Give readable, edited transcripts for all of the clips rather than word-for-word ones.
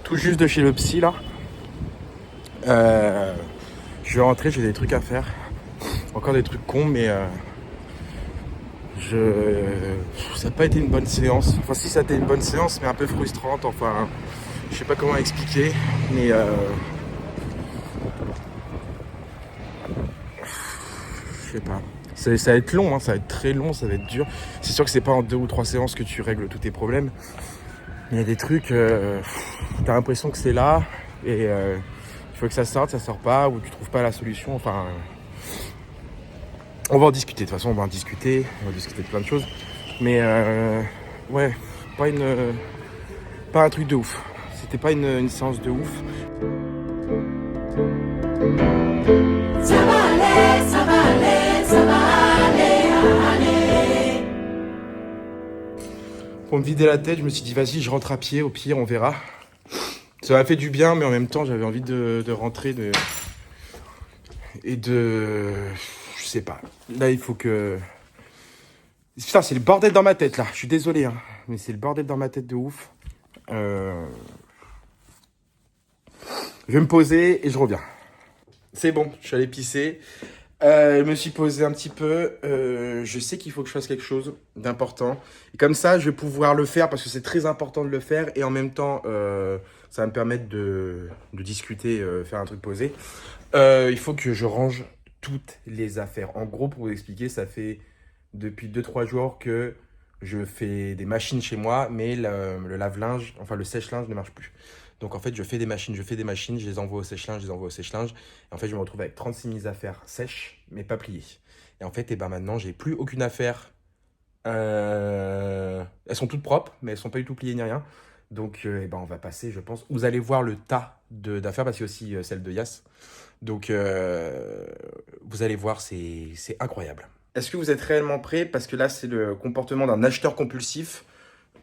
tout juste de chez le psy là. Je vais rentrer, j'ai des trucs à faire. Encore des trucs cons, mais ça n'a pas été une bonne séance. Enfin, si ça a été une bonne séance, mais un peu frustrante. Enfin, je sais pas comment expliquer, mais je sais pas. Ça va être long, hein, ça va être très long, ça va être dur. C'est sûr que c'est pas en 2 ou 3 séances que tu règles tous tes problèmes. Il y a des trucs, t'as l'impression que c'est là, et il faut que ça sorte, ça sort pas, ou tu trouves pas la solution. Enfin, on va en discuter, de toute façon, on va discuter de plein de choses. Mais ouais, pas un truc de ouf. C'était pas une séance de ouf. Ça va aller, ça va aller, ça va aller. Pour me vider la tête, je me suis dit, vas-y, je rentre à pied, au pire, on verra. Ça m'a fait du bien, mais en même temps, j'avais envie de rentrer je sais pas. Là, il faut que... Putain, c'est le bordel dans ma tête, là. Je suis désolé, hein. Mais c'est le bordel dans ma tête de ouf. Je vais me poser et je reviens. C'est bon, je suis allé pisser. Je me suis posé un petit peu. Je sais qu'il faut que je fasse quelque chose d'important. Et comme ça, je vais pouvoir le faire parce que c'est très important de le faire. Et en même temps, ça va me permettre de discuter, faire un truc posé. Il faut que je range toutes les affaires. En gros, pour vous expliquer, ça fait depuis 2-3 jours que je fais des machines chez moi, mais le lave-linge, enfin le sèche-linge ne marche plus. Donc en fait, je fais des machines, je les envoie au sèche-linge, Et en fait, je me retrouve avec 36 000 affaires sèches, mais pas pliées. Et en fait, et ben maintenant, j'ai plus aucune affaire. Elles sont toutes propres, mais elles sont pas du tout pliées ni rien. Donc, eh ben, on va passer, je pense. Vous allez voir le tas d'affaires, parce qu'il y a aussi celle de Yas. Donc, vous allez voir, c'est incroyable. Est-ce que vous êtes réellement prêts? Parce que là, c'est le comportement d'un acheteur compulsif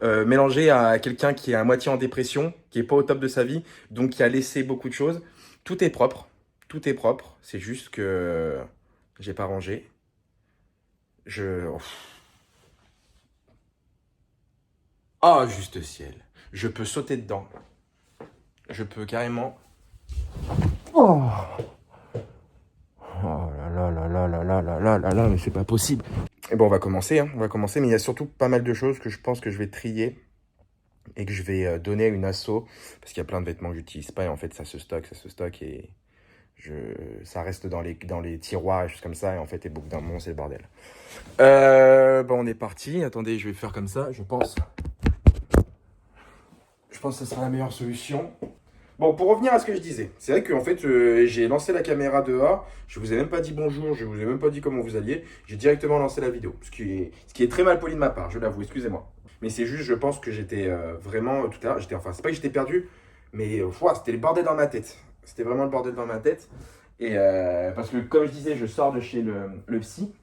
mélangé à quelqu'un qui est à moitié en dépression, qui est pas au top de sa vie, donc qui a laissé beaucoup de choses. Tout est propre. Tout est propre. C'est juste que j'ai pas rangé. Je... Oh, juste ciel. Je peux sauter dedans. Je peux carrément... Oh, oh là là là là là là là là là là, mais c'est pas possible. Et bon, on va commencer, hein. On va commencer, mais il y a surtout pas mal de choses que je pense que je vais trier et que je vais donner à une asso, parce qu'il y a plein de vêtements que j'utilise pas, et en fait, ça se stocke, et ça reste dans les tiroirs et choses comme ça, et en fait, et beaucoup d'un moment, c'est le bordel. Bon, on est parti. Attendez, je vais faire comme ça, je pense. Je pense que ce sera la meilleure solution. Bon, pour revenir à ce que je disais, c'est vrai qu'en fait, j'ai lancé la caméra dehors, je vous ai même pas dit bonjour, je vous ai même pas dit comment vous alliez, j'ai directement lancé la vidéo, ce qui est très mal poli de ma part, je l'avoue, excusez-moi. Mais c'est juste, je pense que j'étais vraiment, tout à l'heure, enfin, c'est pas que j'étais perdu, mais c'était le bordel dans ma tête. C'était vraiment le bordel dans ma tête. Et parce que, comme je disais, je sors de chez le psy.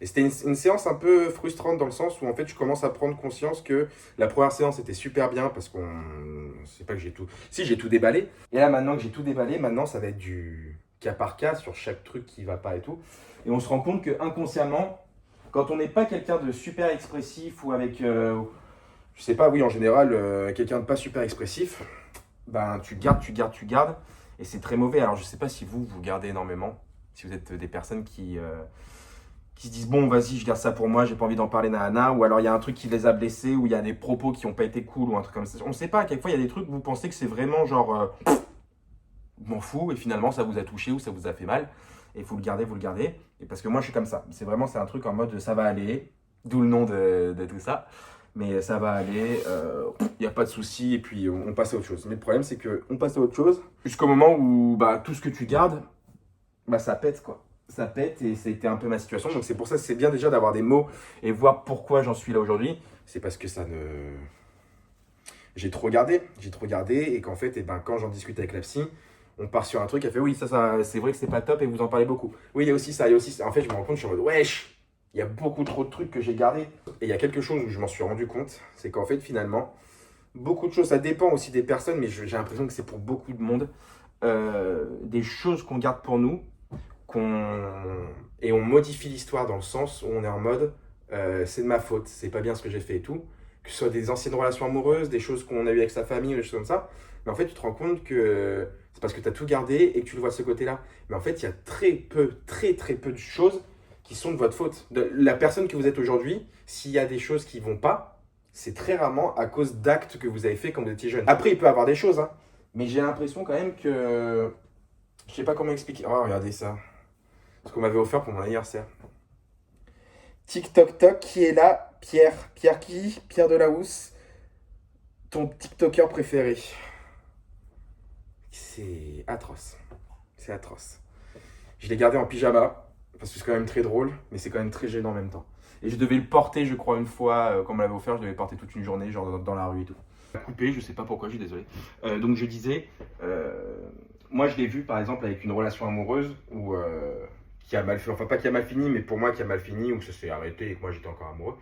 Et c'était une séance un peu frustrante dans le sens où en fait je commence à prendre conscience que la première séance était super bien parce qu'on... C'est pas que j'ai tout... Si, j'ai tout déballé. Et là maintenant que j'ai tout déballé, maintenant ça va être du cas par cas sur chaque truc qui va pas et tout. Et on se rend compte que inconsciemment, quand on n'est pas quelqu'un de super expressif ou avec... je sais pas, oui en général, quelqu'un de pas super expressif, ben tu gardes. Et c'est très mauvais. Alors je sais pas si vous gardez énormément, si vous êtes des personnes qui se disent bon vas-y je garde ça pour moi, j'ai pas envie d'en parler nana, ou alors il y a un truc qui les a blessés, ou il y a des propos qui ont pas été cool ou un truc comme ça. On sait pas, à quelquefois il y a des trucs où vous pensez que c'est vraiment genre m'en fous, et finalement ça vous a touché ou ça vous a fait mal, et il faut le garder, et parce que moi je suis comme ça, c'est un truc en mode ça va aller, d'où le nom de tout ça, mais ça va aller, il n'y a pas de souci, et puis on passe à autre chose. Mais le problème c'est qu'on passe à autre chose jusqu'au moment où bah, tout ce que tu gardes, bah, ça pète quoi. Ça pète, et c'était un peu ma situation. Donc c'est pour ça que c'est bien déjà d'avoir des mots et voir pourquoi j'en suis là aujourd'hui. C'est parce que j'ai trop gardé, et qu'en fait, et ben, quand j'en discute avec la psy, on part sur un truc, elle fait oui, ça c'est vrai que c'est pas top et vous en parlez beaucoup. Oui, il y a aussi ça, En fait, je me rends compte, je suis en mode wesh, il y a beaucoup trop de trucs que j'ai gardés. Et il y a quelque chose où je m'en suis rendu compte, c'est qu'en fait, finalement, beaucoup de choses, ça dépend aussi des personnes, mais j'ai l'impression que c'est pour beaucoup de monde, des choses qu'on garde pour nous, et on modifie l'histoire dans le sens où on est en mode c'est de ma faute, c'est pas bien ce que j'ai fait et tout, que ce soit des anciennes relations amoureuses, des choses qu'on a eues avec sa famille, ou des choses comme ça. Mais en fait, tu te rends compte que c'est parce que tu as tout gardé et que tu le vois de ce côté-là. Mais en fait, il y a très peu de choses qui sont de votre faute. La personne que vous êtes aujourd'hui, s'il y a des choses qui vont pas, c'est très rarement à cause d'actes que vous avez fait quand vous étiez jeune. Après, il peut y avoir des choses, hein, mais j'ai l'impression quand même que... Je sais pas comment expliquer. Oh, regardez ça. Ce qu'on m'avait offert pour mon anniversaire. TikTok Tok, qui est là? Pierre. Pierre qui? Pierre Delahousse. Ton TikToker préféré. C'est atroce. C'est atroce. Je l'ai gardé en pyjama, parce que c'est quand même très drôle, mais c'est quand même très gênant en même temps. Et je devais le porter, je crois, une fois, quand on me l'avait offert, je devais le porter toute une journée, genre dans la rue et tout. Coupé, je sais pas pourquoi, je suis désolé. Donc je disais, moi je l'ai vu par exemple avec une relation amoureuse où, qui a mal fait, enfin pas qui a mal fini, mais pour moi qui a mal fini, où ça s'est arrêté et que moi j'étais encore amoureux,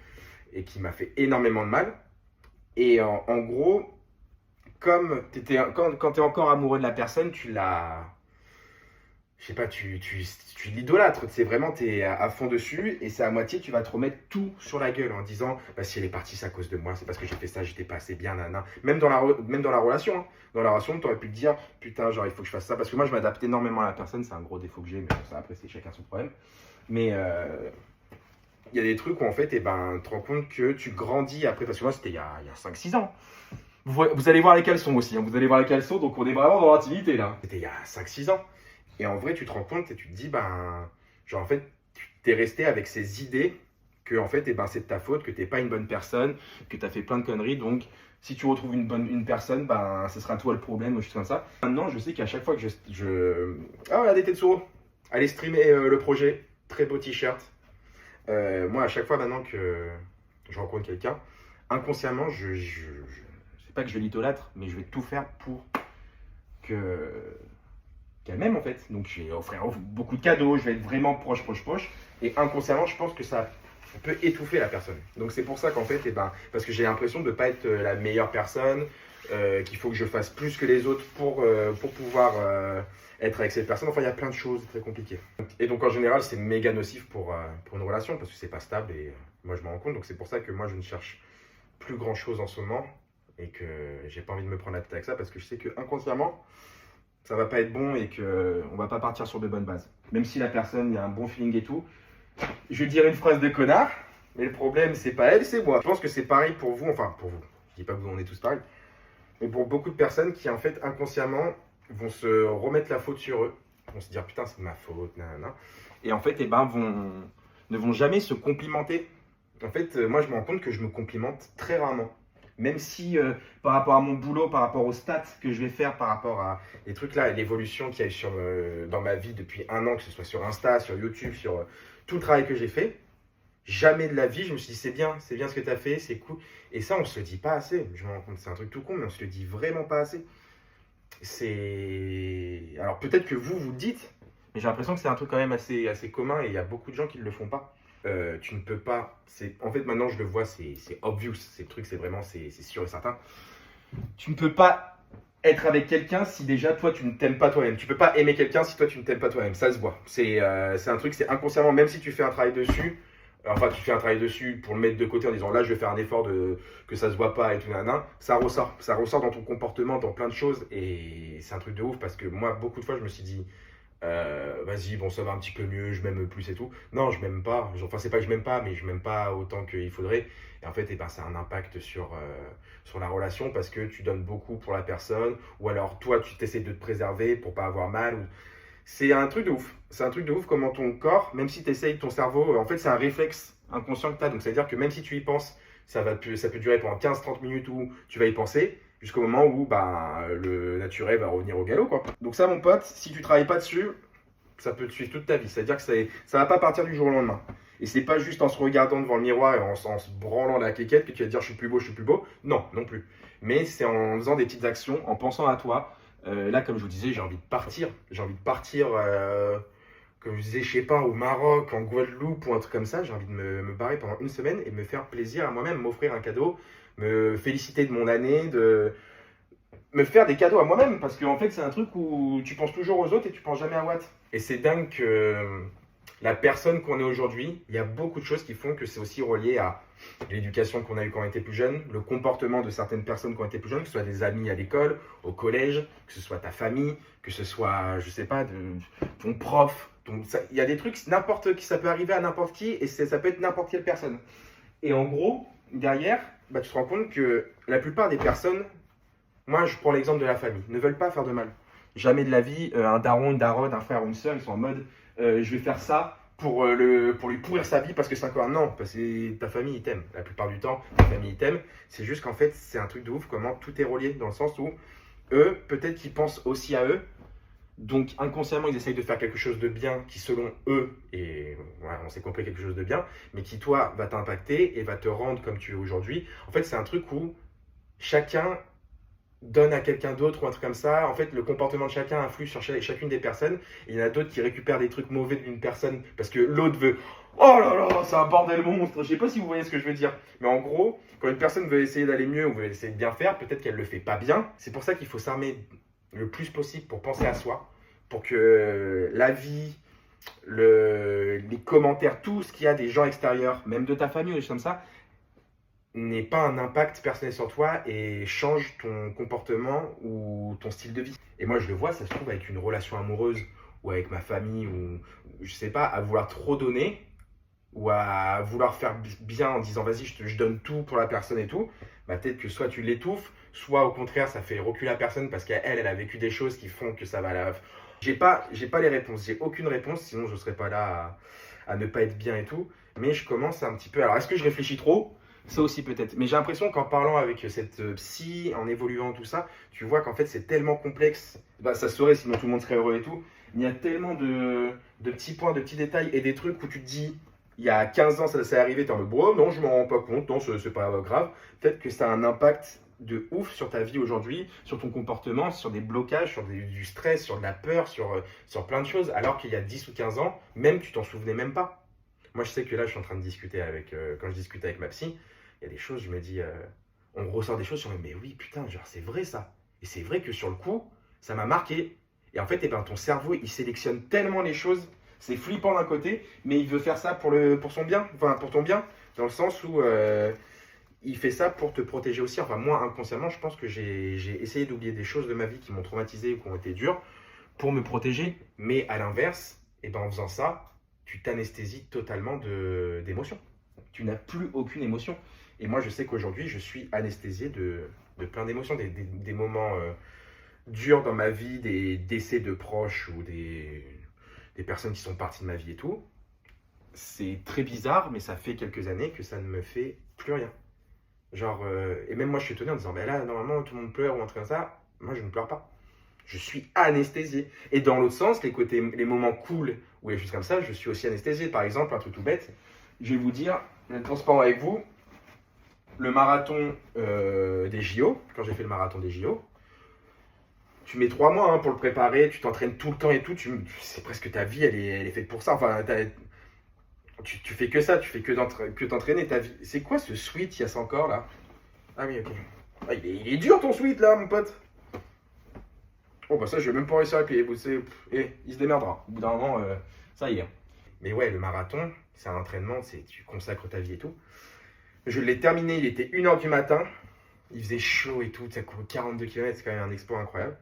et qui m'a fait énormément de mal. Et en gros, comme quand tu es encore amoureux de la personne, tu l'as. Je sais pas, tu l'idolâtres. C'est vraiment, tu es à fond dessus et c'est à moitié, tu vas te remettre tout sur la gueule en disant bah, si elle est partie, c'est à cause de moi, c'est parce que j'ai fait ça, j'étais pas assez bien, nanana. Même dans la relation. Hein. Dans la relation, tu aurais pu te dire putain, genre il faut que je fasse ça parce que moi je m'adapte énormément à la personne, c'est un gros défaut que j'ai, mais bon, ça après, c'est chacun son problème. Mais il y a des trucs où en fait, eh ben, tu te rends compte que tu grandis après, parce que moi c'était il y a 5-6 ans. Vous allez voir les caleçons aussi, hein. Vous allez voir les caleçons, donc on est vraiment dans l'intimité là. C'était il y a 5-6 ans. Et en vrai, tu te rends compte et tu te dis, ben, genre en fait, tu t'es resté avec ces idées que en fait, eh ben, c'est de ta faute, que t'es pas une bonne personne, que tu as fait plein de conneries. Donc, si tu retrouves une personne, ben, ce sera toi le problème ou juste comme ça. Maintenant, je sais qu'à chaque fois que Ah, regardez Tetsuro, allez streamer le projet, très beau t-shirt. Moi, à chaque fois maintenant que je rencontre quelqu'un, inconsciemment, c'est pas que je l'idolâtre, mais je vais tout faire pour qu'elle m'aime en fait. Donc je vais offrir beaucoup de cadeaux, je vais être vraiment proche. Et inconsciemment, je pense que ça peut étouffer la personne. Donc c'est pour ça qu'en fait, eh ben, parce que j'ai l'impression de ne pas être la meilleure personne, qu'il faut que je fasse plus que les autres pour pouvoir être avec cette personne. Enfin, il y a plein de choses très compliquées. Et donc en général, c'est méga nocif pour une relation parce que c'est pas stable et moi je m'en rends compte. Donc c'est pour ça que moi je ne cherche plus grand chose en ce moment et que j'ai pas envie de me prendre la tête avec ça parce que je sais que inconsciemment, ça va pas être bon et qu'on va pas partir sur de bonnes bases. Même si la personne, il y a un bon feeling et tout. Je vais dire une phrase de connard, mais le problème, c'est pas elle, c'est moi. Je pense que c'est pareil pour vous, enfin pour vous. Je dis pas que vous, on est tous pareils. Mais pour beaucoup de personnes qui, en fait, inconsciemment, vont se remettre la faute sur eux. Vont se dire, putain, c'est de ma faute, nanana. Et en fait, eh ben, ne vont jamais se complimenter. En fait, moi, je me rends compte que je me complimente très rarement. Même si par rapport à mon boulot, par rapport aux stats que je vais faire, par rapport à les trucs là, l'évolution qu'il y a eu dans ma vie depuis 1 an, que ce soit sur Insta, sur YouTube, sur tout le travail que j'ai fait, jamais de la vie, je me suis dit c'est bien ce que tu as fait, c'est cool. Et ça, on se le dit pas assez. Je me rends compte, c'est un truc tout con, mais on se le dit vraiment pas assez. Alors peut-être que vous le dites, mais j'ai l'impression que c'est un truc quand même assez commun et il y a beaucoup de gens qui ne le font pas. Tu ne peux pas. En fait, maintenant, je le vois, c'est obvious. C'est le truc, c'est vraiment, c'est sûr et certain. Tu ne peux pas être avec quelqu'un si déjà toi tu ne t'aimes pas toi-même. Tu peux pas aimer quelqu'un si toi tu ne t'aimes pas toi-même. Ça se voit. C'est un truc, c'est inconsciemment, même si tu fais un travail dessus. Enfin, tu fais un travail dessus pour le mettre de côté en disant là, je vais faire un effort que ça se voit pas et tout, nanana. Ça ressort dans ton comportement, dans plein de choses. Et c'est un truc de ouf parce que moi, beaucoup de fois, je me suis dit. Vas-y, bon, ça va un petit peu mieux, je m'aime plus et tout. Non, je m'aime pas. Enfin, c'est pas que je m'aime pas, mais je m'aime pas autant qu'il faudrait. Et en fait, eh ben, ça a un impact sur la relation parce que tu donnes beaucoup pour la personne, ou alors toi, tu t'essaies de te préserver pour pas avoir mal. C'est un truc de ouf. C'est un truc de ouf comment ton corps, même si tu essayes, ton cerveau, en fait, c'est un réflexe inconscient que tu as. Donc, c'est-à-dire que même si tu y penses, ça peut durer pendant 15-30 minutes où tu vas y penser. Jusqu'au moment où bah, le naturel va revenir au galop, quoi. Donc ça, mon pote, si tu travailles pas dessus, ça peut te suivre toute ta vie. C'est-à-dire que ça va pas partir du jour au lendemain. Et c'est pas juste en se regardant devant le miroir et en se branlant la quéquette que tu vas te dire je suis plus beau. Non, non plus. Mais c'est en faisant des petites actions, en pensant à toi. Là, comme je vous disais, j'ai envie de partir. J'ai envie de partir, comme je disais, je sais pas, au Maroc, en Guadeloupe ou un truc comme ça. J'ai envie de me barrer pendant 1 semaine et me faire plaisir à moi-même, m'offrir un cadeau, me féliciter de mon année, de me faire des cadeaux à moi-même. Parce qu'en fait, c'est un truc où tu penses toujours aux autres et tu penses jamais à Watt. Et c'est dingue que la personne qu'on est aujourd'hui, il y a beaucoup de choses qui font que c'est aussi relié à l'éducation qu'on a eue quand on était plus jeune, le comportement de certaines personnes quand on était plus jeunes, que ce soit des amis à l'école, au collège, que ce soit ta famille, que ce soit, je sais pas, ton prof. Il y a des trucs, n'importe qui, ça peut arriver à n'importe qui et ça peut être n'importe quelle personne. Et en gros, derrière, tu te rends compte que la plupart des personnes, moi je prends l'exemple de la famille, ne veulent pas faire de mal. Jamais de la vie, un daron, une daronne, un frère ou une sœur, ils sont en mode je vais faire ça pour lui pourrir sa vie parce que c'est encore un an. Parce que ta famille, ils t'aiment. La plupart du temps, ta famille, ils t'aiment. C'est juste qu'en fait, c'est un truc de ouf comment tout est relié dans le sens où eux, peut-être qu'ils pensent aussi à eux. Donc inconsciemment, ils essayent de faire quelque chose de bien qui, selon eux, et voilà, on s'est compris quelque chose de bien, mais qui, toi, va t'impacter et va te rendre comme tu es aujourd'hui. En fait, c'est un truc où chacun donne à quelqu'un d'autre ou un truc comme ça. En fait, le comportement de chacun influe sur chacune des personnes. Et il y en a d'autres qui récupèrent des trucs mauvais d'une personne parce que l'autre veut « Oh là là, c'est un bordel monstre !» Je sais pas si vous voyez ce que je veux dire. Mais en gros, quand une personne veut essayer d'aller mieux ou veut essayer de bien faire, peut-être qu'elle le fait pas bien. C'est pour ça qu'il faut s'armer le plus possible pour penser à soi, pour que la vie, les commentaires, tout ce qu'il y a des gens extérieurs, même de ta famille ou des choses comme ça, n'ait pas un impact personnel sur toi et change ton comportement ou ton style de vie. Et moi, je le vois, ça se trouve avec une relation amoureuse ou avec ma famille ou je sais pas, à vouloir trop donner ou à vouloir faire bien en disant vas-y, je donne tout pour la personne et tout. Peut-être que soit tu l'étouffes, soit au contraire, ça fait reculer la personne parce qu'elle a vécu des choses qui font que ça va la... J'ai pas les réponses, j'ai aucune réponse, sinon je serais pas là à ne pas être bien et tout. Mais je commence un petit peu... Alors, est-ce que je réfléchis trop ? Ça aussi peut-être. Mais j'ai l'impression qu'en parlant avec cette psy, en évoluant tout ça, tu vois qu'en fait c'est tellement complexe. Ça se saurait sinon tout le monde serait heureux et tout. Il y a tellement de petits points, de petits détails et des trucs où tu te dis, il y a 15 ans ça s'est arrivé, t'es en mode, bon non je m'en rends pas compte, non c'est pas grave. Peut-être que ça a un impact de ouf sur ta vie aujourd'hui, sur ton comportement, sur des blocages, sur du stress, sur de la peur, sur plein de choses. Alors qu'il y a 10 ou 15 ans, même tu t'en souvenais même pas. Moi je sais que là je suis en train de discuter avec, quand je discute avec ma psy, il y a des choses, je me dis, on me ressort des choses, je me dis, mais oui, putain, genre, c'est vrai ça. Et c'est vrai que sur le coup, ça m'a marqué. Et en fait, ton cerveau, il sélectionne tellement les choses, c'est flippant d'un côté, mais il veut faire ça pour son bien, enfin, pour ton bien, dans le sens où il fait ça pour te protéger aussi. Enfin, moi, inconsciemment, je pense que j'ai essayé d'oublier des choses de ma vie qui m'ont traumatisé ou qui ont été dures pour me protéger. Mais à l'inverse, en faisant ça, tu t'anesthésies totalement d'émotions. Tu n'as plus aucune émotion. Et moi, je sais qu'aujourd'hui, je suis anesthésié de plein d'émotions, des moments durs dans ma vie, des décès de proches ou des personnes qui sont parties de ma vie et tout. C'est très bizarre, mais ça fait quelques années que ça ne me fait plus rien. Genre, et même moi, je suis étonné en disant, là, normalement, tout le monde pleure ou un truc comme ça. Moi, je ne pleure pas. Je suis anesthésié. Et dans l'autre sens, les moments cool ou les choses comme ça, je suis aussi anesthésié. Par exemple, un truc tout bête, je vais vous dire, être transparent avec vous, le marathon des JO, quand j'ai fait le marathon des JO, tu mets 3 mois pour le préparer, tu t'entraînes tout le temps et tout, c'est presque ta vie, elle est faite pour ça. Enfin, tu fais que ça, tu fais que t'entraîner ta vie. C'est quoi ce sweat, il y a ça encore là? Ah oui, ok. Ah, il est dur ton sweat là, mon pote. Oh ça, je vais même pas réussir à plier. Il se démerdera. Au bout d'un moment, ça y est. Mais ouais, le marathon, c'est un entraînement, tu consacres ta vie et tout. Je l'ai terminé, il était 1h du matin. Il faisait chaud et tout, ça court 42 km, c'est quand même un exploit incroyable.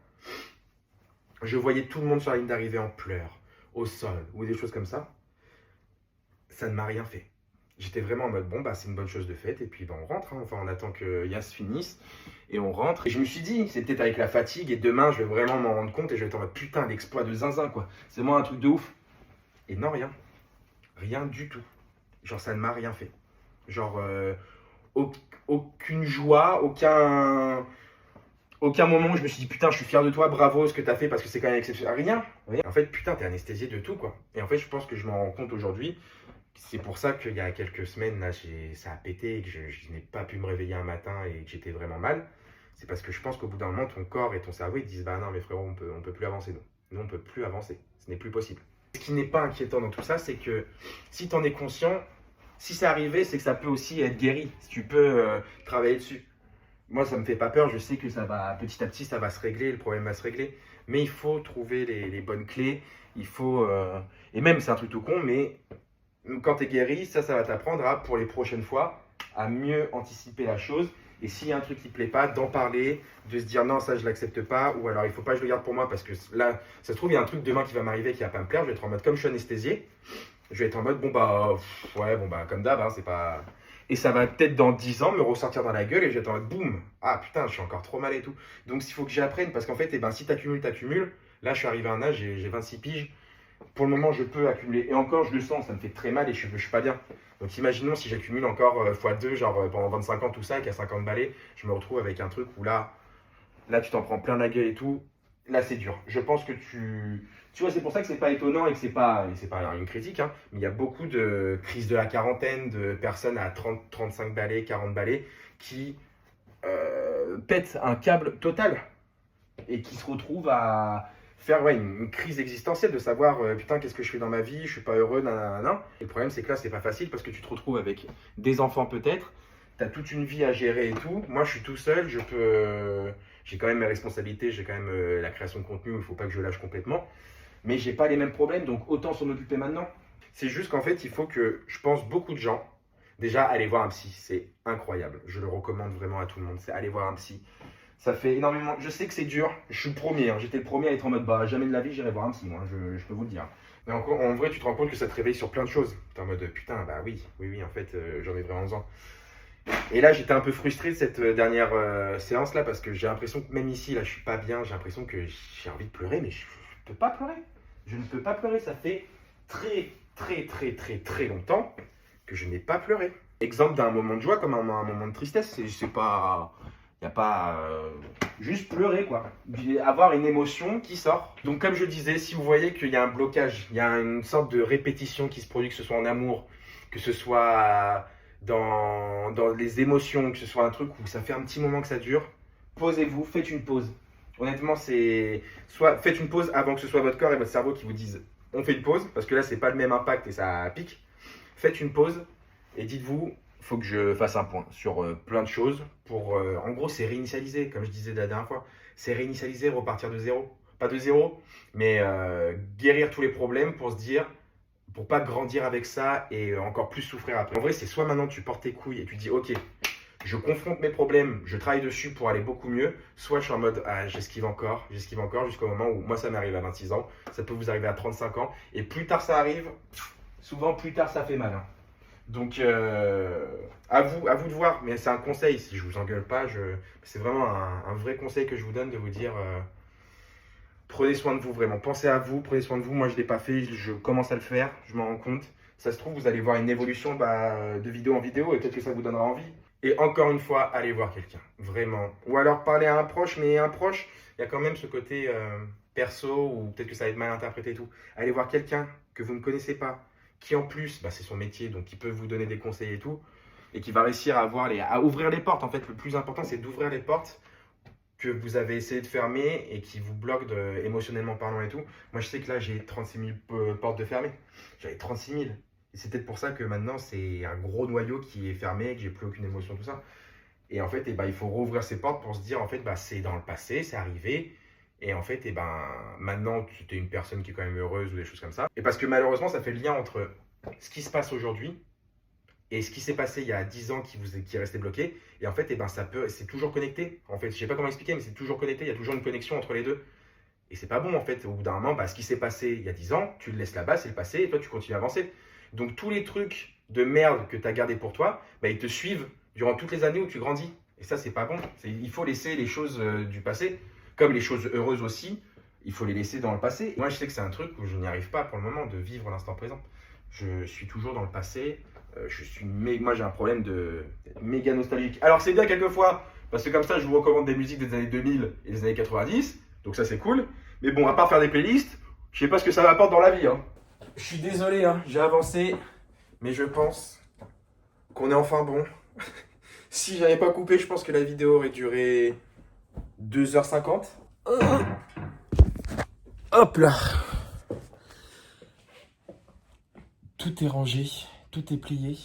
Je voyais tout le monde sur la ligne d'arrivée en pleurs, au sol, ou des choses comme ça. Ça ne m'a rien fait. J'étais vraiment en mode, c'est une bonne chose de faite, et puis on rentre, enfin on attend que Yas finisse, et on rentre. Et je me suis dit, c'est peut-être avec la fatigue, et demain je vais vraiment m'en rendre compte, et je vais être en mode, putain, l'exploit de zinzin, quoi. C'est moi un truc de ouf. Et non, rien. Rien du tout. Genre, ça ne m'a rien fait. Genre, aucune joie, aucun moment où je me suis dit, putain, je suis fier de toi, bravo, ce que t'as fait, parce que c'est quand même exceptionnel. Rien. En fait, putain, t'es anesthésié de tout, quoi. Et en fait, je pense que je m'en rends compte aujourd'hui. C'est pour ça qu'il y a quelques semaines, là, ça a pété et que je n'ai pas pu me réveiller un matin et que j'étais vraiment mal. C'est parce que je pense qu'au bout d'un moment, ton corps et ton cerveau, ils te disent, non, mais frérot, on peut plus avancer, nous. Nous, on peut plus avancer. Ce n'est plus possible. Ce qui n'est pas inquiétant dans tout ça, c'est que si t'en es conscient, si c'est arrivé, c'est que ça peut aussi être guéri. Si tu peux travailler dessus. Moi, ça me fait pas peur. Je sais que ça va, petit à petit, ça va se régler. Le problème va se régler. Mais il faut trouver les bonnes clés. Il faut. Et même, c'est un truc tout con, mais quand tu es guéri, ça va t'apprendre à, pour les prochaines fois, à mieux anticiper la chose. Et s'il y a un truc qui ne plaît pas, d'en parler, de se dire non, ça je l'accepte pas, ou alors il faut pas que je le garde pour moi parce que là, ça se trouve, il y a un truc demain qui va m'arriver qui va pas me plaire. Je vais être en mode, comme je suis anesthésié, je vais être en mode, bon bah, ouais, bon bah, comme d'hab, hein, c'est pas. Et ça va peut-être dans 10 ans me ressortir dans la gueule et je vais être en mode, boum, ah putain, je suis encore trop mal et tout. Donc il faut que j'apprenne parce qu'en fait, eh ben, si t'accumules, t'accumules. Là, je suis arrivé à un âge, j'ai 26 piges. Pour le moment, je peux accumuler. Et encore, je le sens, ça me fait très mal et je suis pas bien. Donc imaginons si j'accumule encore x2, genre pendant 25 ans, tout ça, qu'à 50 balais, je me retrouve avec un truc où là tu t'en prends plein la gueule et tout. Là, c'est dur. Je pense que tu vois, c'est pour ça que c'est pas étonnant et que c'est pas une critique, hein, mais il y a beaucoup de crises de la quarantaine, de personnes à 30, 35 balais, 40 balais, qui pètent un câble total et qui se retrouvent à faire une crise existentielle de savoir putain qu'est-ce que je fais dans ma vie, je suis pas heureux, nanana. Et le problème c'est que là c'est pas facile parce que tu te retrouves avec des enfants peut-être, tu as toute une vie à gérer et tout. Moi je suis tout seul, j'ai quand même mes responsabilités, j'ai quand même la création de contenu, il faut pas que je lâche complètement. Mais j'ai pas les mêmes problèmes donc autant s'en occuper maintenant. C'est juste qu'en fait il faut que, je pense, beaucoup de gens, déjà aller voir un psy, c'est incroyable. Je le recommande vraiment à tout le monde, c'est aller voir un psy. Ça fait énormément. Je sais que c'est dur. Je suis le premier. Hein. J'étais le premier à être en mode bah jamais de la vie j'irai voir un psy. Moi, je peux vous le dire. Mais encore, en vrai, tu te rends compte que ça te réveille sur plein de choses. T'es en mode putain, bah oui, oui, oui. En fait, j'en ai vraiment besoin. Et là, j'étais un peu frustré de cette dernière séance là parce que j'ai l'impression que même ici, là, je suis pas bien. J'ai l'impression que j'ai envie de pleurer, mais je peux pas pleurer. Je ne peux pas pleurer. Ça fait très, très, très, très, très longtemps que je n'ai pas pleuré. Exemple d'un moment de joie comme un moment de tristesse. C'est pas. Il n'y a pas juste pleurer, quoi. Avoir une émotion qui sort. Donc, comme je disais, si vous voyez qu'il y a un blocage, il y a une sorte de répétition qui se produit, que ce soit en amour, que ce soit dans les émotions, que ce soit un truc où ça fait un petit moment que ça dure, posez-vous, faites une pause. Honnêtement, c'est soit faites une pause avant que ce soit votre corps et votre cerveau qui vous disent on fait une pause, parce que là, c'est pas le même impact et ça pique. Faites une pause et dites-vous faut que je fasse un point sur plein de choses pour, en gros, c'est réinitialiser, comme je disais la dernière fois. C'est réinitialiser, repartir de zéro. Pas de zéro, mais guérir tous les problèmes pour se dire, pour pas grandir avec ça et encore plus souffrir après. En vrai, c'est soit maintenant tu portes tes couilles et tu dis, ok, je confronte mes problèmes, je travaille dessus pour aller beaucoup mieux, soit je suis en mode, ah, j'esquive encore, jusqu'au moment où moi ça m'arrive à 26 ans, ça peut vous arriver à 35 ans, et plus tard ça arrive, souvent plus tard ça fait mal. Hein. Donc, à vous de voir, mais c'est un conseil, si je vous engueule pas, c'est vraiment un vrai conseil que je vous donne de vous dire, prenez soin de vous vraiment, pensez à vous, prenez soin de vous, moi je ne l'ai pas fait, je commence à le faire, je m'en rends compte, ça se trouve vous allez voir une évolution de vidéo en vidéo et peut-être que ça vous donnera envie. Et encore une fois, allez voir quelqu'un, vraiment. Ou alors parler à un proche, mais un proche, il y a quand même ce côté perso, ou peut-être que ça va être mal interprété et tout. Allez voir quelqu'un que vous ne connaissez pas, qui en plus, bah, c'est son métier, donc qui peut vous donner des conseils et tout, et qui va réussir à ouvrir les portes. En fait, le plus important, c'est d'ouvrir les portes que vous avez essayé de fermer et qui vous bloquent émotionnellement parlant et tout. Moi, je sais que là, j'ai 36 000 portes de fermées. J'avais 36 000. Et c'est peut-être pour ça que maintenant, c'est un gros noyau qui est fermé, que j'ai plus aucune émotion, tout ça. Et en fait, eh ben, il faut rouvrir ces portes pour se dire, en fait, bah, c'est dans le passé, c'est arrivé. Et en fait, eh ben, maintenant, tu es une personne qui est quand même heureuse ou des choses comme ça. Et parce que malheureusement, ça fait le lien entre ce qui se passe aujourd'hui et ce qui s'est passé il y a 10 ans qui est resté bloqué. Et en fait, eh ben, c'est toujours connecté. En fait, je sais pas comment expliquer, mais c'est toujours connecté. Il y a toujours une connexion entre les deux. Et c'est pas bon, en fait. Au bout d'un moment, bah, ce qui s'est passé il y a 10 ans, tu le laisses là-bas, c'est le passé, et toi, tu continues à avancer. Donc, tous les trucs de merde que tu as gardés pour toi, bah, ils te suivent durant toutes les années où tu grandis. Et ça, c'est pas bon. Il faut laisser les choses du passé, comme les choses heureuses aussi, il faut les laisser dans le passé. Moi, je sais que c'est un truc où je n'y arrive pas pour le moment de vivre l'instant présent. Je suis toujours dans le passé. Moi, j'ai un problème de méga nostalgique. Alors, c'est bien quelquefois, parce que comme ça, je vous recommande des musiques des années 2000 et des années 90. Donc ça, c'est cool. Mais bon, à part faire des playlists, je sais pas ce que ça m'apporte dans la vie. Hein. Je suis désolé, hein, j'ai avancé, mais je pense qu'on est enfin bon. Si j'avais pas coupé, je pense que la vidéo aurait duré 2h50. Hop là. Tout est rangé, tout est plié.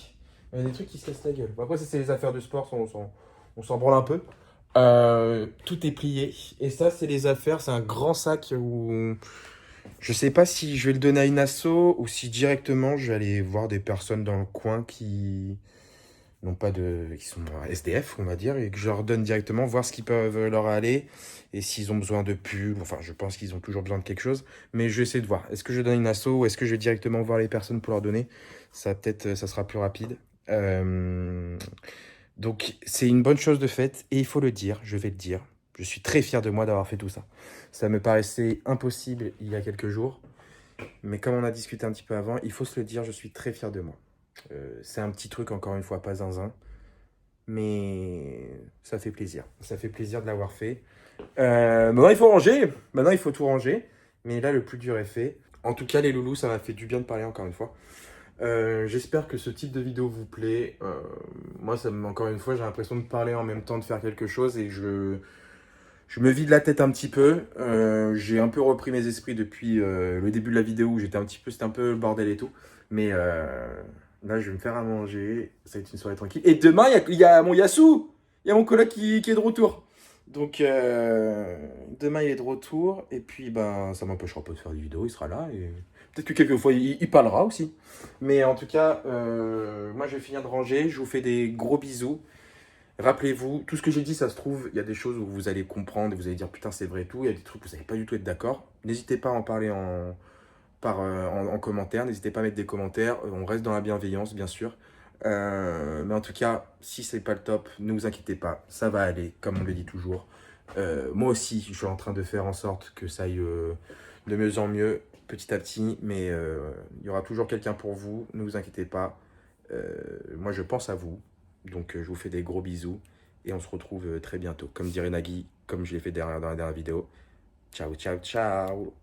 Il y a des trucs qui se cassent la gueule. Bon, après, ça, c'est les affaires de sport, on s'en branle un peu. Tout est plié. Et ça, c'est les affaires. C'est un grand sac où je sais pas si je vais le donner à une asso ou si directement je vais aller voir des personnes dans le coin qui n'ont pas de, qui sont SDF, on va dire, et que je leur donne directement, voir ce qu'ils peuvent leur aller et s'ils ont besoin de pubs. Enfin, je pense qu'ils ont toujours besoin de quelque chose, mais je vais essayer de voir. Est-ce que je donne une asso ou est-ce que je vais directement voir les personnes pour leur donner? Ça, peut-être, ça sera plus rapide. Euh, donc, c'est une bonne chose de faite et il faut le dire, je vais le dire. Je suis très fier de moi d'avoir fait tout ça. Ça me paraissait impossible il y a quelques jours, mais comme on a discuté un petit peu avant, il faut se le dire, je suis très fier de moi. C'est un petit truc, encore une fois, pas zinzin, mais ça fait plaisir. Ça fait plaisir de l'avoir fait. Maintenant, il faut ranger. Maintenant, il faut tout ranger. Mais là, le plus dur est fait. En tout cas, les loulous, ça m'a fait du bien de parler encore une fois. J'espère que ce type de vidéo vous plaît. Moi, encore une fois, j'ai l'impression de parler en même temps de faire quelque chose et je me vide la tête un petit peu. J'ai un peu repris mes esprits depuis le début de la vidéo où c'était un peu le bordel et tout. Mais là, je vais me faire à manger. Ça va être une soirée tranquille. Et demain, il y a mon Yassou. Il y a mon coloc qui est de retour. Donc, demain, il est de retour. Et puis, ben, ça m'empêchera pas de faire des vidéos. Il sera là. Et peut-être que quelquefois, il parlera aussi. Mais en tout cas, moi, je vais finir de ranger. Je vous fais des gros bisous. Rappelez-vous, tout ce que j'ai dit, ça se trouve, il y a des choses où vous allez comprendre et vous allez dire putain, c'est vrai et tout. Il y a des trucs où vous n'allez pas du tout être d'accord. N'hésitez pas à en parler en commentaire. N'hésitez pas à mettre des commentaires. On reste dans la bienveillance, bien sûr. Mais en tout cas, si c'est pas le top, ne vous inquiétez pas. Ça va aller, comme on le dit toujours. Moi aussi, je suis en train de faire en sorte que ça aille de mieux en mieux, petit à petit. Mais il y aura toujours quelqu'un pour vous. Ne vous inquiétez pas. Moi, je pense à vous. Donc, je vous fais des gros bisous. Et on se retrouve très bientôt. Comme dirait Nagui, comme je l'ai fait dans la dernière vidéo. Ciao, ciao, ciao.